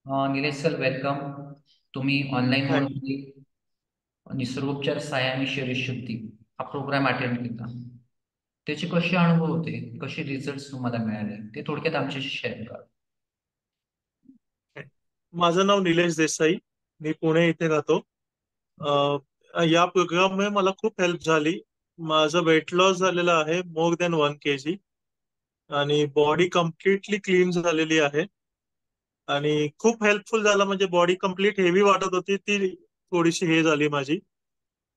Nilesh sir welcome. तुम्ही online thank मोडमध्ये निसर्गोपचार सायामी शरीर शुद्धी हा प्रोग्राम अटेंड केला. त्याचे कसे अनुभव होते, कसे रिझल्ट तुम्हाला मिळाले, ते थोडक्यात आमच्याशी शेअर करा. माझं नाव निलेश देसाई. मी पुणे इथे राहतो. या प्रोग्राममुळे मला खूप हेल्प झाली. माझं वेट लॉस झालेलं आहे मोर दॅन 1 kg. आणि बॉडी कम्प्लिटली क्लीन झालेली आहे. आणि खूप हेल्पफुल झालं, म्हणजे बॉडी कम्प्लीट हेवी वाटत होती ती थोडीशी हे झाली माझी.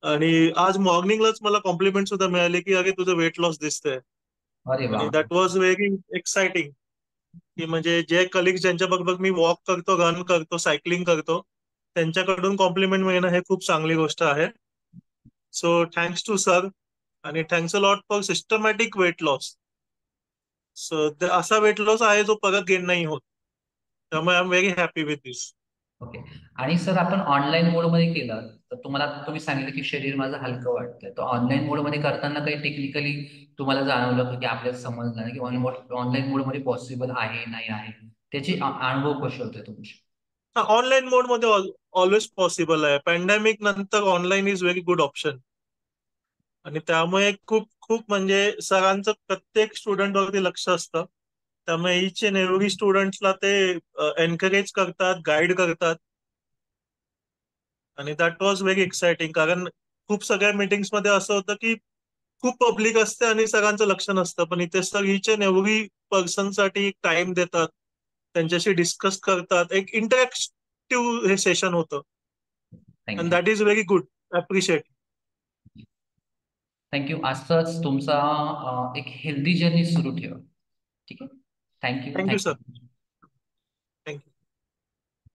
आणि आज मॉर्निंगलाच मला कॉम्प्लिमेंट सुद्धा मिळाले की अरे तुझं वेट लॉस दिसतंय. अरे वा. आणि दॅट वॉज व्हेरी एक्साइटिंग. की म्हणजे जे कलिग्स ज्यांच्या बरोबर मी वॉक करतो, रन करतो, सायकलिंग करतो, त्यांच्याकडून कॉम्प्लिमेंट मिळणं हे खूप चांगली गोष्ट आहे. So thanks to sir. आणि thanks a lot for systematic weight loss. So असा वेट लॉस आहे जो परत गेन नाही होत. त्यामुळे I am very happy with this. Okay. आणि सर आपण ऑनलाईन मोडमध्ये केलं तर तुम्ही सांगितलं की शरीर माझं हलकं वाटतंय, तर ऑनलाईन मोडमध्ये करताना काही टेक्निकली तुम्हाला जाणवलं का की आपल्याला समजलं नाही की ऑनलाईन मोडमध्ये पॉसिबल आहे नाही आहे, त्याचे अनुभव कसे होते तुमचे? ऑनलाईन मोड मध्ये ऑलवेज पॉसिबल आहे. पॅन्डेमिक नंतर online is very good option. आणि त्यामुळे खूप खूप म्हणजे सरांचं प्रत्येक स्टुडंट वरती लक्ष असतं. त्यामुळे इच अँड एव्हरी स्टुडंटला ते एनकरेज करतात, गाईड करतात. आणि दॅट वॉज व्हेरी एक्साइटिंग, कारण खूप सगळ्या मीटिंग्स मध्ये असं होतं की खूप पब्लिक असते आणि सगळ्यांचं लक्ष नसतं. पण इथे सर इच अँड एव्हरी पर्सनसाठी टाइम देतात, त्यांच्याशी डिस्कस करतात. एक इंटरॅक्टिव्ह हे सेशन होतं. And thank you. That is very good. Appreciate. Thank you. असंच तुमचा एक हेल्दी जर्नी सुरू ठेवा. ठीक आहे. Thank you thank you sir. थँक्यू.